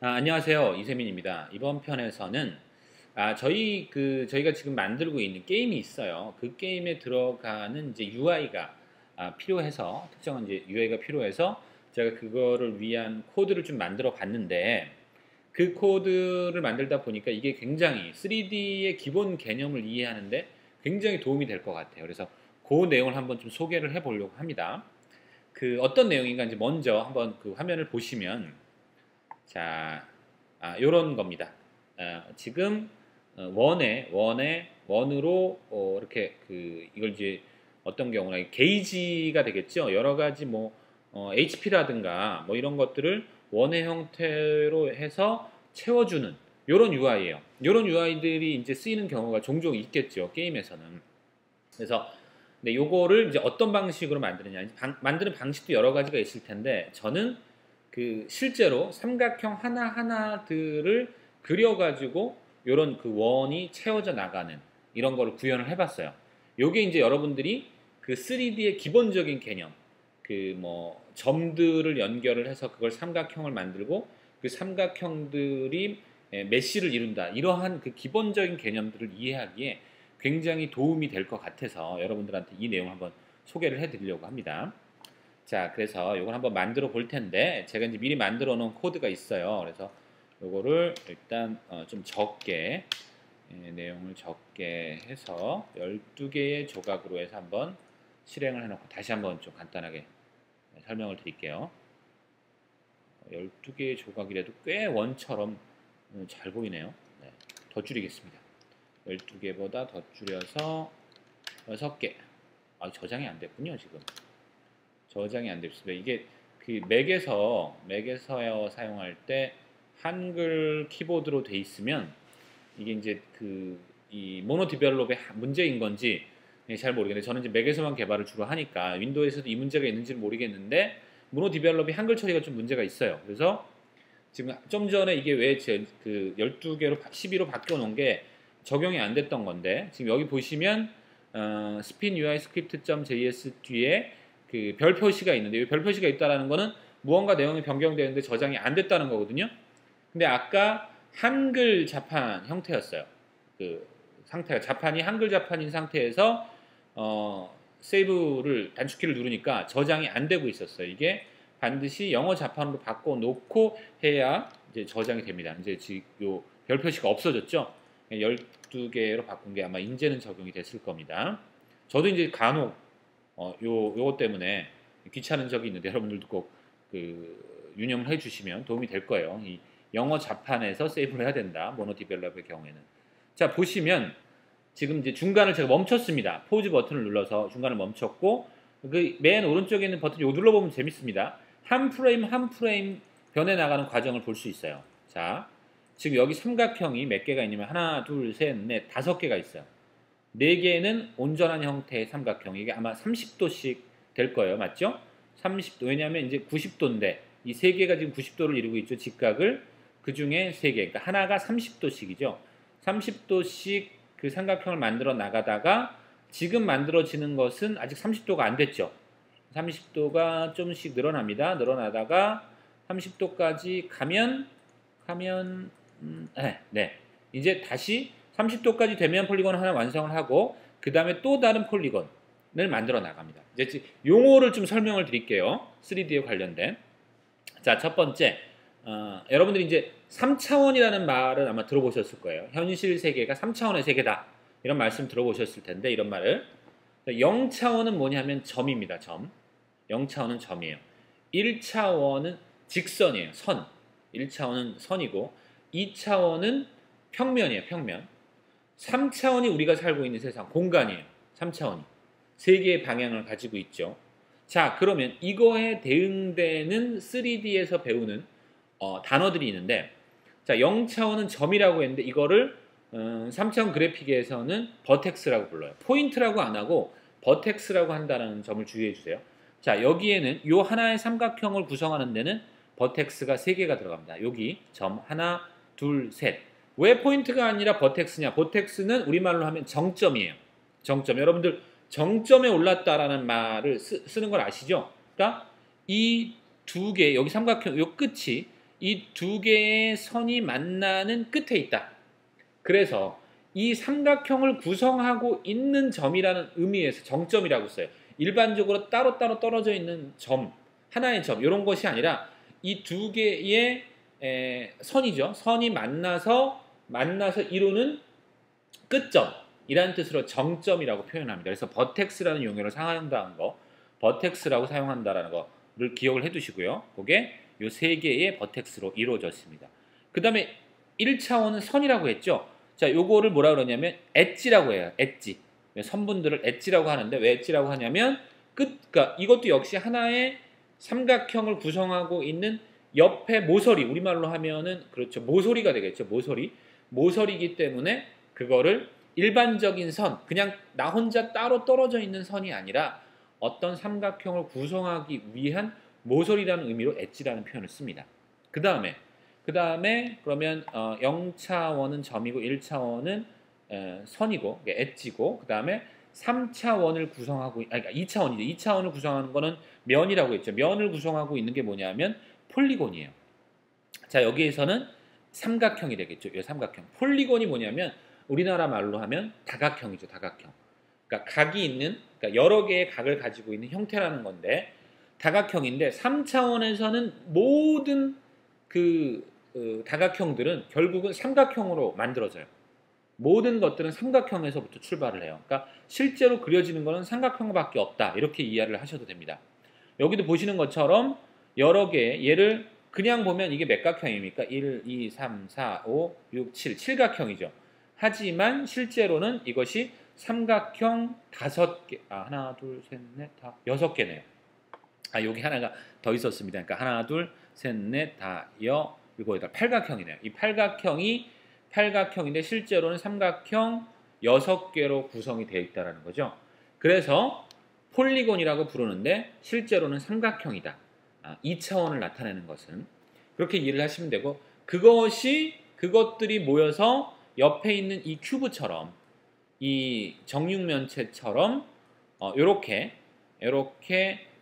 안녕하세요. 이세민입니다. 이번 편에서는 저희가 지금 만들고 있는 게임이 있어요. 그 게임에 들어가는 이제 UI가 필요해서 특정한 이제 UI가 필요해서 제가 그거를 위한 코드를 좀 만들어 봤는데 그 코드를 만들다 보니까 이게 굉장히 3D의 기본 개념을 이해하는데 굉장히 도움이 될 것 같아요. 그래서 그 내용을 한번 좀 소개를 해 보려고 합니다. 그 어떤 내용인가 이제 먼저 한번 그 화면을 보시면 자, 요런 겁니다. 지금 원으로 이렇게 이걸 이제 어떤 경우나 게이지가 되겠죠. 여러 가지 HP라든가 뭐 이런 것들을 원의 형태로 해서 채워주는 요런 UI예요. 요런 UI들이 이제 쓰이는 경우가 종종 있겠죠. 게임에서는. 그래서 근데 요거를 이제 어떤 방식으로 만드느냐. 만드는 방식도 여러 가지가 있을 텐데 저는 그 실제로 삼각형 하나하나들을 그려가지고 요런 그 원이 채워져 나가는 이런 거를 구현을 해봤어요. 요게 이제 여러분들이 그 3D의 기본적인 개념, 그 점들을 연결을 해서 그걸 삼각형을 만들고 그 삼각형들이 메쉬를 이룬다. 이러한 그 기본적인 개념들을 이해하기에 굉장히 도움이 될 것 같아서 여러분들한테 이 내용을 한번 소개를 해드리려고 합니다. 자, 그래서 이걸 한번 만들어 볼 텐데 제가 이제 미리 만들어 놓은 코드가 있어요. 그래서 이거를 일단 좀 적게 내용을 적게 해서 12개의 조각으로 해서 한번 실행을 해놓고 다시 한번 좀 간단하게 설명을 드릴게요. 12개의 조각이라도 꽤 원처럼 잘 보이네요. 네, 더 줄이겠습니다. 12개보다 더 줄여서 6개. 저장이 안 됐군요, 지금. 저장이 안 됐습니다. 이게 그 맥에서 사용할 때 한글 키보드로 돼 있으면 이게 이제 이 모노 디벨롭의 문제인 건지 잘 모르겠는데 저는 이제 맥에서만 개발을 주로 하니까 윈도우에서도 이 문제가 있는지는 모르겠는데 모노 디벨롭이 한글 처리가 좀 문제가 있어요. 그래서 지금 좀 전에 이게 왜 그 12개로 12로 바뀌어 놓은 게 적용이 안 됐던 건데 지금 여기 보시면 spin UI script.js 뒤에 그 별 표시가 있는데 이 별 표시가 있다라는 거는 무언가 내용이 변경되는데 저장이 안 됐다는 거거든요. 근데 아까 한글 자판 형태였어요. 그 상태가 자판이 한글 자판인 상태에서 세이브를 단축키를 누르니까 저장이 안 되고 있었어요. 이게 반드시 영어 자판으로 바꿔 놓고 해야 이제 저장이 됩니다. 이제 지금 요 별 표시가 없어졌죠. 12개로 바꾼 게 아마 이제는 적용이 됐을 겁니다. 저도 이제 간혹 요것 때문에 귀찮은 적이 있는데 여러분들도 꼭 유념을 해주시면 도움이 될 거예요. 이 영어 자판에서 세이브를 해야 된다. 모노 디벨롭의 경우에는. 자, 보시면 지금 이제 중간을 제가 멈췄습니다. 포즈 버튼을 눌러서 중간을 멈췄고 그 맨 오른쪽에 있는 버튼 요 눌러보면 재밌습니다. 한 프레임 한 프레임 변해 나가는 과정을 볼 수 있어요. 자, 지금 여기 삼각형이 몇 개가 있냐면 하나, 둘, 셋, 넷, 5개가 있어요. 4개는 온전한 형태의 삼각형. 이게 아마 30도씩 될 거예요. 맞죠? 30도. 왜냐하면 이제 90도인데 이 3개가 지금 90도를 이루고 있죠. 직각을. 그 중에 3개. 그러니까 하나가 30도씩이죠. 30도씩 그 삼각형을 만들어 나가다가 지금 만들어지는 것은 아직 30도가 안 됐죠. 30도가 좀씩 늘어납니다. 늘어나다가 30도까지 가면 네. 이제 다시 30도까지 되면 폴리곤을 하나 완성을 하고 그 다음에 또 다른 폴리곤을 만들어 나갑니다. 이제 용어를 좀 설명을 드릴게요. 3D에 관련된. 자, 첫 번째 여러분들이 이제 3차원이라는 말을 아마 들어보셨을 거예요. 현실 세계가 3차원의 세계다. 이런 말씀 들어보셨을 텐데 이런 말을 0차원은 뭐냐면 점입니다. 점. 0차원은 점이에요. 1차원은 직선이에요. 선. 1차원은 선이고 2차원은 평면이에요. 평면. 3차원이 우리가 살고 있는 세상, 공간이에요. 3차원이. 3개의 방향을 가지고 있죠. 자, 그러면 이거에 대응되는 3D에서 배우는 단어들이 있는데 자, 0차원은 점이라고 했는데 이거를 3차원 그래픽에서는 버텍스라고 불러요. 포인트라고 안 하고 버텍스라고 한다는 점을 주의해 주세요. 자, 여기에는 요 하나의 삼각형을 구성하는 데는 버텍스가 3개가 들어갑니다. 여기 점 하나, 둘, 셋. 왜 포인트가 아니라 버텍스냐? 버텍스는 우리말로 하면 정점이에요. 정점. 여러분들 정점에 올랐다라는 말을 쓰는 걸 아시죠? 그러니까 이 2개, 여기 삼각형, 요 끝이 이 두 개의 선이 만나는 끝에 있다. 그래서 이 삼각형을 구성하고 있는 점이라는 의미에서 정점이라고 써요. 일반적으로 따로따로 떨어져 있는 점, 하나의 점 이런 것이 아니라 이 두 개의 선이죠. 선이 만나서 이루는 끝점이라는 뜻으로 정점이라고 표현합니다. 그래서 버텍스라는 용어를 사용한다는 거, 버텍스라고 사용한다라는 거를 기억을 해두시고요. 그게 이 세 개의 버텍스로 이루어졌습니다. 그 다음에 1차원은 선이라고 했죠. 자, 요거를 뭐라 그러냐면 엣지라고 해요. 엣지. 선분들을 엣지라고 하는데 왜 엣지라고 하냐면 그러니까 이것도 역시 하나의 삼각형을 구성하고 있는 옆에 모서리, 우리말로 하면은 그렇죠. 모서리가 되겠죠. 모서리이기 때문에 그거를 일반적인 선, 그냥 나 혼자 따로 떨어져 있는 선이 아니라 어떤 삼각형을 구성하기 위한 모서리라는 의미로 엣지라는 표현을 씁니다. 그 다음에 그러면 0차원은 점이고 1차원은 선이고 엣지고 그 다음에 3차원을 구성하고 그러니까 2차원이죠. 2차원을 구성하는 거는 면이라고 했죠. 면을 구성하고 있는 게 뭐냐면 폴리곤이에요. 자, 여기에서는 삼각형이 되겠죠. 이 삼각형. 폴리곤이 뭐냐면 우리나라 말로 하면 다각형이죠. 다각형. 그러니까 각이 있는 그러니까 여러 개의 각을 가지고 있는 형태라는 건데 다각형인데 3차원에서는 모든 다각형들은 결국은 삼각형으로 만들어져요. 모든 것들은 삼각형에서부터 출발을 해요. 그러니까 실제로 그려지는 것은 삼각형밖에 없다. 이렇게 이해를 하셔도 됩니다. 여기도 보시는 것처럼 여러 개 얘를 그냥 보면 이게 몇 각형입니까? 1, 2, 3, 4, 5, 6, 7, 7각형이죠. 하지만 실제로는 이것이 삼각형 5개, 하나, 둘, 셋, 넷, 다 6개네요. 여기 하나가 더 있었습니다. 그러니까 하나, 둘, 셋, 넷, 다, 일곱, 여덟, 8각형이네요. 이 8각형인데 실제로는 삼각형 6개로 구성이 되어 있다는 거죠. 그래서 폴리곤이라고 부르는데 실제로는 삼각형이다. 2차원을 나타내는 것은 그렇게 이해를 하시면 되고 그것들이 모여서 옆에 있는 이 큐브처럼 이 정육면체처럼 이렇게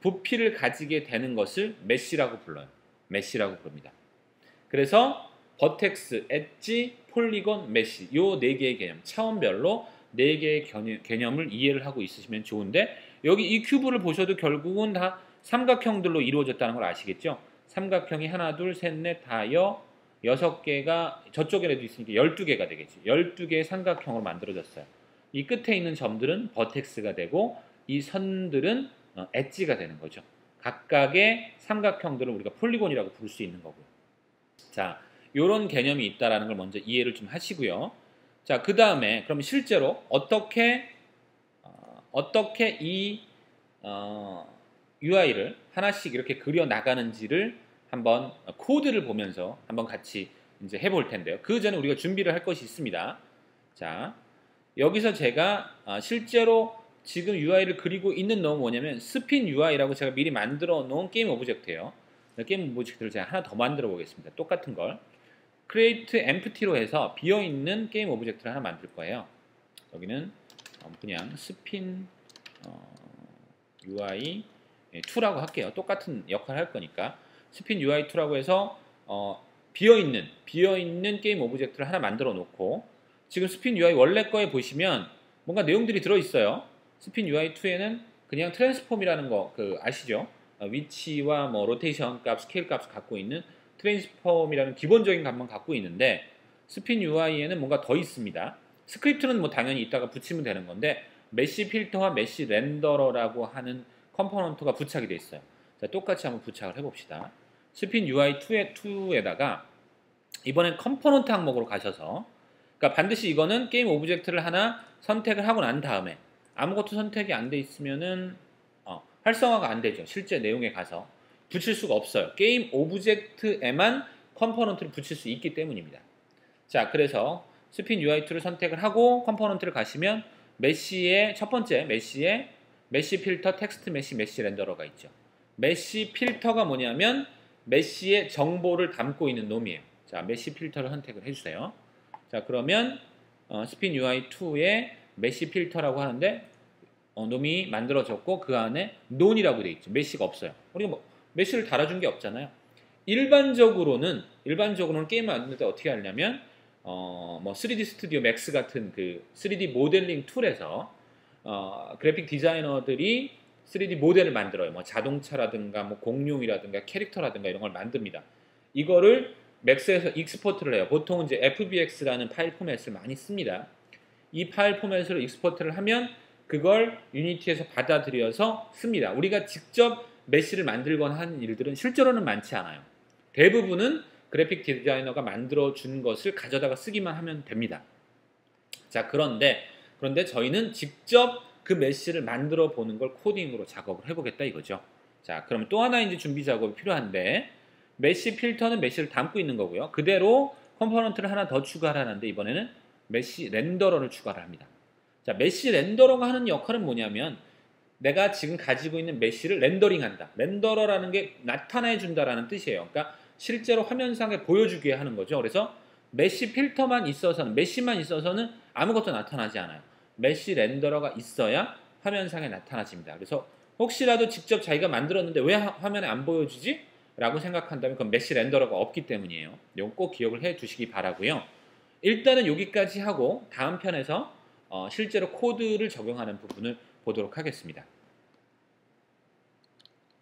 부피를 가지게 되는 것을 메쉬라고 불러요. 메쉬라고 부릅니다. 그래서 버텍스, 엣지, 폴리곤, 메쉬 요 4개의 개념, 차원별로 4개의 개념을 이해를 하고 있으시면 좋은데 여기 이 큐브를 보셔도 결국은 다 삼각형들로 이루어졌다는 걸 아시겠죠? 삼각형이 하나, 둘, 셋, 넷, 다, 6개가 저쪽에도 있으니까 12개가 되겠죠. 12개의 삼각형으로 만들어졌어요. 이 끝에 있는 점들은 버텍스가 되고 이 선들은 엣지가 되는 거죠. 각각의 삼각형들을 우리가 폴리곤이라고 부를 수 있는 거고요. 자, 이런 개념이 있다는 걸 먼저 이해를 좀 하시고요. 자, 그 다음에 그럼 실제로 어떻게 이 UI를 하나씩 이렇게 그려 나가는지를 한번 코드를 보면서 한번 같이 이제 해볼 텐데요. 그 전에 우리가 준비를 할 것이 있습니다. 자, 여기서 제가 실제로 지금 UI를 그리고 있는 놈은 뭐냐면 스핀 UI라고 제가 미리 만들어 놓은 게임 오브젝트예요. 게임 오브젝트를 제가 하나 더 만들어 보겠습니다. 똑같은 걸 create empty로 해서 비어있는 게임 오브젝트를 하나 만들 거예요. 여기는 그냥 스핀 UI 2라고 할게요. 똑같은 역할을 할 거니까 스핀 UI 2라고 해서 비어있는 게임 오브젝트를 하나 만들어 놓고 지금 스핀 UI 원래 거에 보시면 뭔가 내용들이 들어있어요. 스핀 UI 2에는 그냥 트랜스폼이라는 거 아시죠? 위치와 뭐 로테이션 값, 스케일 값을 갖고 있는 트랜스폼이라는 기본적인 값만 갖고 있는데 스핀 UI에는 뭔가 더 있습니다. 스크립트는 뭐 당연히 이따가 붙이면 되는 건데 메쉬 필터와 메쉬 렌더러라고 하는 컴포넌트가 부착이 되어 있어요. 자, 똑같이 한번 부착을 해봅시다. 스핀 UI 2에다가 이번엔 컴포넌트 항목으로 가셔서 그러니까 반드시 이거는 게임 오브젝트를 하나 선택을 하고 난 다음에 아무것도 선택이 안 돼 있으면은 활성화가 안 되죠. 실제 내용에 가서 붙일 수가 없어요. 게임 오브젝트에만 컴포넌트를 붙일 수 있기 때문입니다. 자, 그래서 스핀 UI2를 선택을 하고 컴포넌트를 가시면 메쉬의 첫 번째 메쉬에 메쉬 필터, 텍스트 메쉬, 메쉬 렌더러가 있죠. 메쉬 필터가 뭐냐면 메쉬의 정보를 담고 있는 놈이에요. 자, 메쉬 필터를 선택을 해주세요. 자, 그러면 스핀 UI2의 메쉬 필터라고 하는데 놈이 만들어졌고 그 안에 논이라고 되어 있죠. 메쉬가 없어요. 우리가 뭐 메쉬를 달아준 게 없잖아요. 일반적으로는 게임을 만들 때 어떻게 하냐면 뭐 3D 스튜디오 맥스 같은 그 3D 모델링 툴에서 그래픽 디자이너들이 3D 모델을 만들어요. 뭐 자동차라든가 뭐 공룡이라든가 캐릭터라든가 이런 걸 만듭니다. 이거를 맥스에서 익스포트를 해요. 보통 이제 FBX라는 파일 포맷을 많이 씁니다. 이 파일 포맷으로 익스포트를 하면 그걸 유니티에서 받아들여서 씁니다. 우리가 직접 메시를 만들거나 하는 일들은 실제로는 많지 않아요. 대부분은 그래픽 디자이너가 만들어준 것을 가져다가 쓰기만 하면 됩니다. 자, 그런데 저희는 직접 그 메시를 만들어 보는 걸 코딩으로 작업을 해보겠다 이거죠. 자, 그럼 또 하나 이제 준비 작업이 필요한데, 메시 필터는 메시를 담고 있는 거고요. 그대로 컴포넌트를 하나 더 추가를 하는데, 이번에는 메시 렌더러를 추가를 합니다. 자, 메시 렌더러가 하는 역할은 뭐냐면, 내가 지금 가지고 있는 메시를 렌더링한다. 렌더러라는 게 나타내 준다라는 뜻이에요. 그러니까 실제로 화면상에 보여주게 하는 거죠. 그래서 메시 필터만 있어서는, 메시만 있어서는 아무것도 나타나지 않아요. 메시 렌더러가 있어야 화면상에 나타나집니다. 그래서 혹시라도 직접 자기가 만들었는데 왜 화면에 안 보여주지? 라고 생각한다면 그건 메시 렌더러가 없기 때문이에요. 이건 꼭 기억을 해 두시기 바라고요. 일단은 여기까지 하고 다음 편에서 실제로 코드를 적용하는 부분을 보도록 하겠습니다.